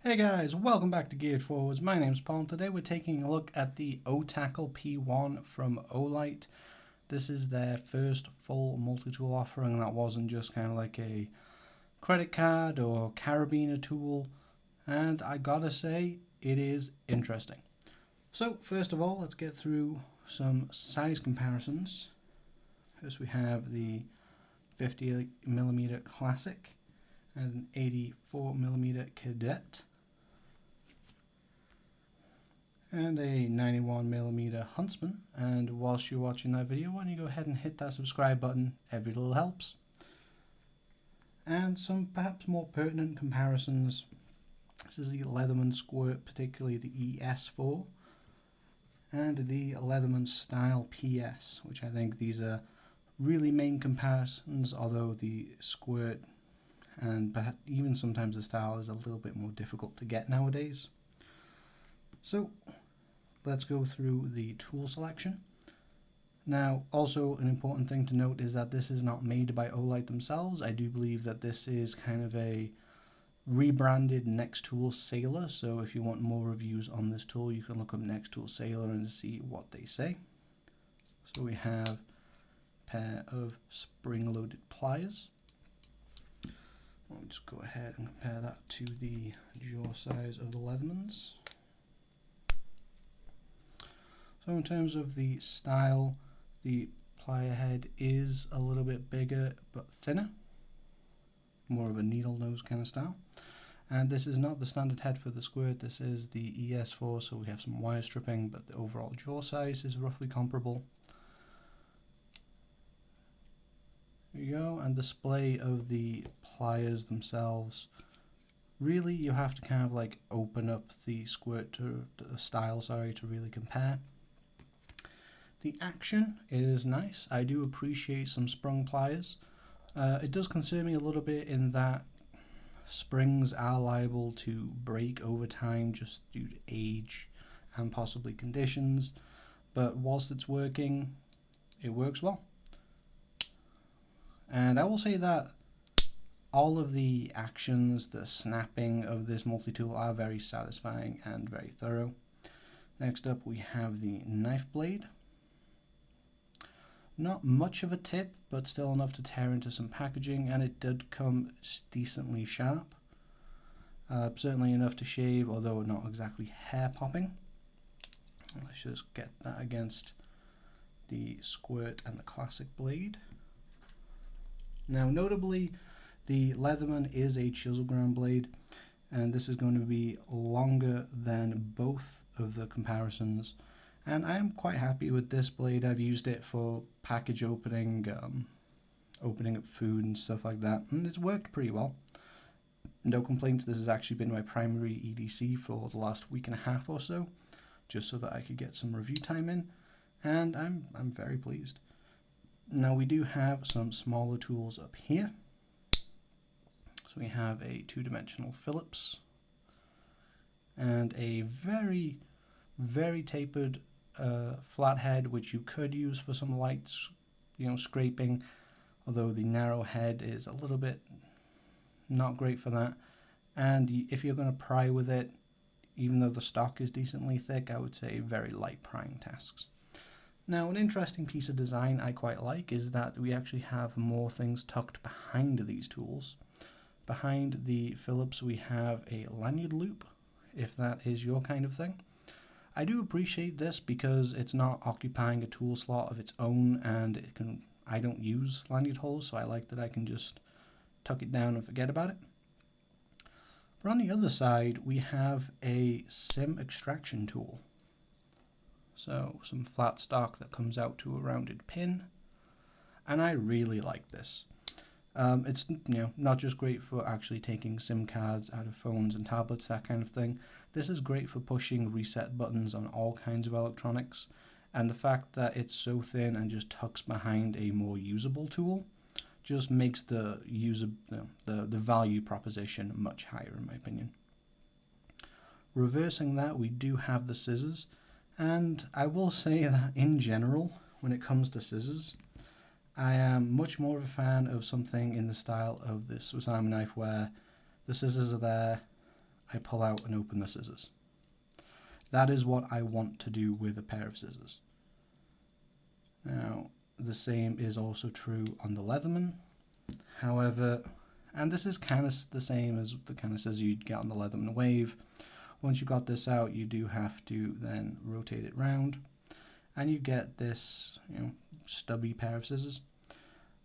Hey guys, welcome back to Geared Forwards. My name's Paul. Today we're taking a look at the Otacle P1 from Olight. This is their first full multi-tool offering that wasn't just kind of like a credit card or carabiner tool, and I gotta say, it is interesting. So first of all, let's get through some size comparisons. First we have the 50mm Classic and an 84mm Cadet, and a 91mm Huntsman. And whilst you're watching that video, why don't you go ahead and hit that subscribe button, every little helps. And some perhaps more pertinent comparisons. This is the Leatherman Squirt, particularly the ES4, and the Leatherman Style PS, which I think these are really main comparisons, although the Squirt and perhaps even sometimes the Style is a little bit more difficult to get nowadays. So let's go through the tool selection. Now, also an important thing to note is that this is not made by Olight themselves. I do believe that this is kind of a rebranded Nextool Sailor, so if you want more reviews on this tool, you can look up Nextool Sailor and see what they say. So we have a pair of spring-loaded pliers. I'll just go ahead and compare that to the jaw size of the Leathermans. So in terms of the style, the plier head is a little bit bigger but thinner, more of a needle nose kind of style. And this is not the standard head for the Squirt, this is the ES4, so we have some wire stripping, but the overall jaw size is roughly comparable. There you go, and display of the pliers themselves. Really, you have to kind of like open up the Squirt to the style, to really compare. The action is nice. I do appreciate some sprung pliers. It does concern me a little bit in that springs are liable to break over time just due to age and possibly conditions, but whilst it's working, it works well. And I will say that all of the actions, the snapping of this multi-tool are very satisfying and very thorough. Next up we have the knife blade. Not much of a tip, but still enough to tear into some packaging, and it did come decently sharp. Certainly enough to shave, although not exactly hair popping. Let's just get that against the Squirt and the Classic blade. Now notably, the Leatherman is a chisel ground blade, and this is going to be longer than both of the comparisons. And I am quite happy with this blade. I've used it for package opening, opening up food and stuff like that, and it's worked pretty well. No complaints. This has actually been my primary EDC for the last week and a half or so, just so that I could get some review time in, and I'm very pleased. Now we do have some smaller tools up here. So we have a two-dimensional Phillips and a very tapered flathead, which you could use for some light, scraping, although the narrow head is a little bit not great for that. And if you're going to pry with it, even though the stock is decently thick, I would say very light prying tasks. Now, an interesting piece of design I quite like is that we actually have more things tucked behind these tools. Behind the Phillips we have a lanyard loop, if that is your kind of thing. I do appreciate this because it's not occupying a tool slot of its own, and I don't use lanyard holes, so I like that I can just tuck it down and forget about it. But on the other side, we have a sim extraction tool. So some flat stock that comes out to a rounded pin, and I really like this. It's not just great for actually taking SIM cards out of phones and tablets, that kind of thing. This is great for pushing reset buttons on all kinds of electronics, and the fact that it's so thin and just tucks behind a more usable tool just makes the value proposition much higher, in my opinion. Reversing that, we do have the scissors, and I will say that in general, when it comes to scissors, I am much more of a fan of something in the style of this Swiss Army knife, where the scissors are there I pull out and open the scissors. That is what I want to do with a pair of scissors. Now, the same is also true on the Leatherman. However, and this is kind of the same as the kind of scissors you'd get on the Leatherman Wave. Once you got this out, you do have to then rotate it round, and you get this, stubby pair of scissors.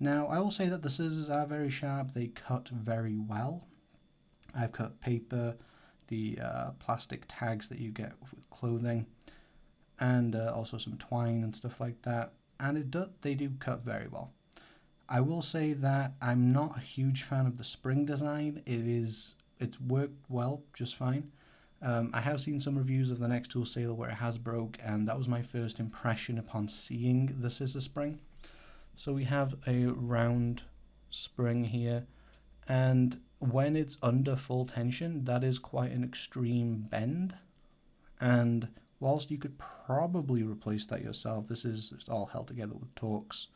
Now, I will say that the scissors are very sharp. They cut very well. I've cut paper, the plastic tags that you get with clothing, and also some twine and stuff like that. And they do cut very well. I will say that I'm not a huge fan of the spring design. It's worked well, just fine. I have seen some reviews of the Next Tool Sailor where it has broke, and that was my first impression upon seeing the scissor spring. So we have a round spring here, and when it's under full tension, that is quite an extreme bend. And whilst you could probably replace that yourself, this is all held together with Torx.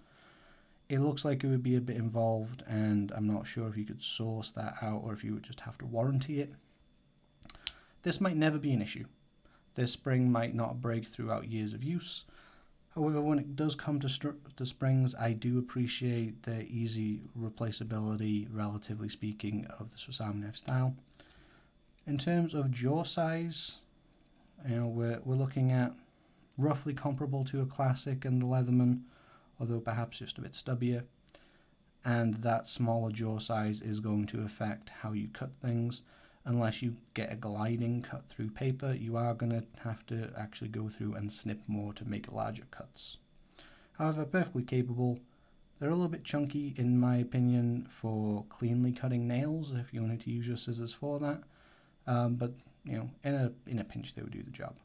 It looks like it would be a bit involved, and I'm not sure if you could source that out or if you would just have to warranty it. This might never be an issue. This spring might not break throughout years of use. However, when it does come to springs, I do appreciate the easy replaceability, relatively speaking, of the Swiss Army knife style. In terms of jaw size, we're looking at roughly comparable to a classic and the Leatherman, although perhaps just a bit stubbier. And that smaller jaw size is going to affect how you cut things. Unless you get a gliding cut through paper, you are going to have to actually go through and snip more to make larger cuts. However, perfectly capable. They're a little bit chunky in my opinion for cleanly cutting nails if you wanted to use your scissors for that. But in a pinch they would do the job.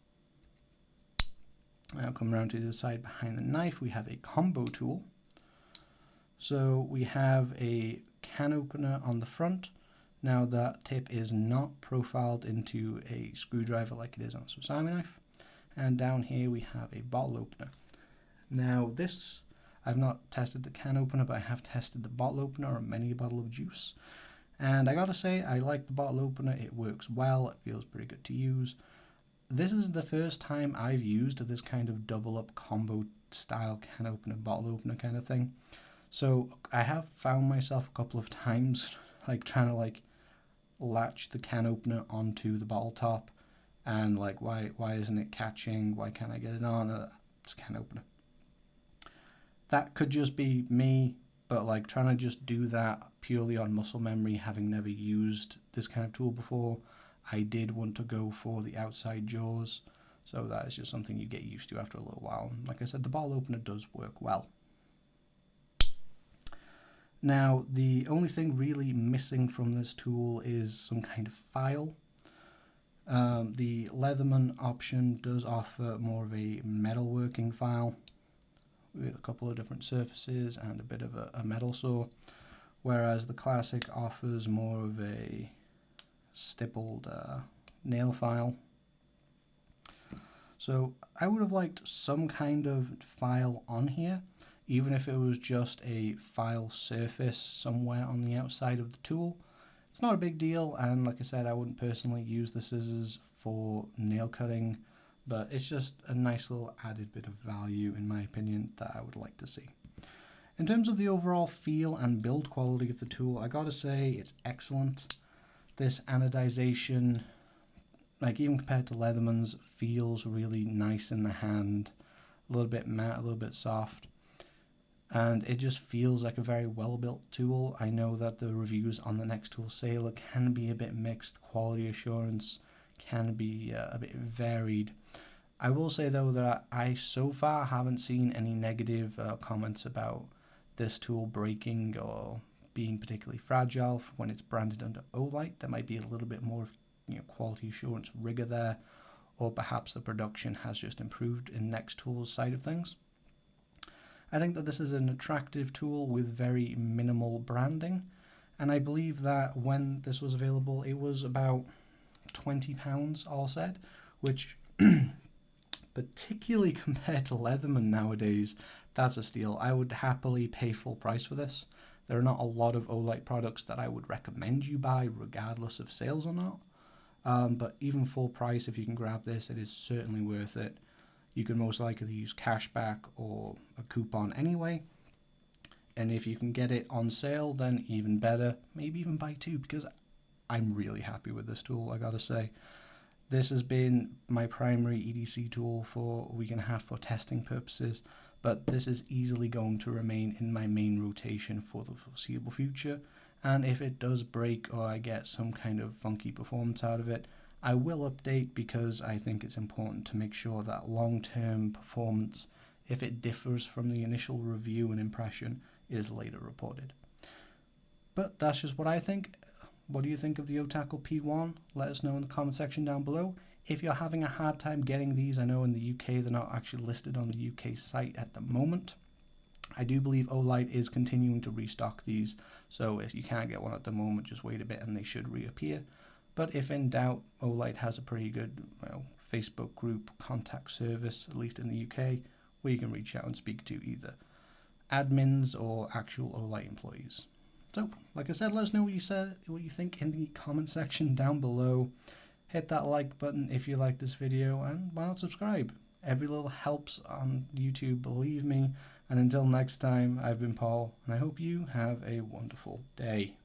Now come around to the side behind the knife, we have a combo tool. So we have a can opener on the front. Now that tip is not profiled into a screwdriver like it is on a Swiss Army knife. And down here we have a bottle opener. Now this, I've not tested the can opener, but I have tested the bottle opener on many a bottle of juice. And I gotta say, I like the bottle opener. It works well, it feels pretty good to use. This is the first time I've used this kind of double up combo style can opener, bottle opener kind of thing. So I have found myself a couple of times trying to latch the can opener onto the bottle top, and why isn't it catching, why can't I get it on? It's a can opener. That could just be me, but trying to just do that purely on muscle memory, having never used this kind of tool before, I did want to go for the outside jaws, so that is just something you get used to after a little while. Like I said, the bottle opener does work well. Now, the only thing really missing from this tool is some kind of file. The Leatherman option does offer more of a metalworking file with a couple of different surfaces and a bit of a metal saw, whereas the Classic offers more of a stippled nail file. So I would have liked some kind of file on here, even if it was just a file surface somewhere on the outside of the tool. It's not a big deal, and like I said, I wouldn't personally use the scissors for nail cutting, but it's just a nice little added bit of value in my opinion that I would like to see. In terms of the overall feel and build quality of the tool, I gotta say it's excellent. This anodization, even compared to Leatherman's, feels really nice in the hand, a little bit matte, a little bit soft. And it just feels like a very well-built tool. I know that the reviews on the Next Tool Sailor can be a bit mixed. Quality assurance can be a bit varied. I will say, though, that I so far haven't seen any negative comments about this tool breaking or being particularly fragile when it's branded under Olight. There might be a little bit more quality assurance rigor there, or perhaps the production has just improved in Next Tool's side of things. I think that this is an attractive tool with very minimal branding, and I believe that when this was available it was about £20 all said, which particularly compared to Leatherman nowadays, that's a steal. I would happily pay full price for this. There are not a lot of Olight products that I would recommend you buy regardless of sales or not, But even full price, if you can grab this, it is certainly worth it. You can most likely use cashback or a coupon anyway. And if you can get it on sale, then even better. Maybe even buy two, because I'm really happy with this tool, I gotta say. This has been my primary EDC tool for a week and a half for testing purposes, but this is easily going to remain in my main rotation for the foreseeable future. And if it does break or I get some kind of funky performance out of it, I will update, because I think it's important to make sure that long-term performance, if it differs from the initial review and impression, is later reported. But that's just what I think. What do you think of the Otacle P1? Let us know in the comment section down below. If you're having a hard time getting these, I know in the UK they're not actually listed on the UK site at the moment. I do believe Olight is continuing to restock these, so if you can't get one at the moment, just wait a bit and they should reappear. But if in doubt, Olight has a pretty good Facebook group contact service, at least in the UK, where you can reach out and speak to either admins or actual Olight employees. So, like I said, let us know what you think in the comment section down below. Hit that like button if you like this video, and why not subscribe? Every little helps on YouTube, believe me. And until next time, I've been Paul, and I hope you have a wonderful day.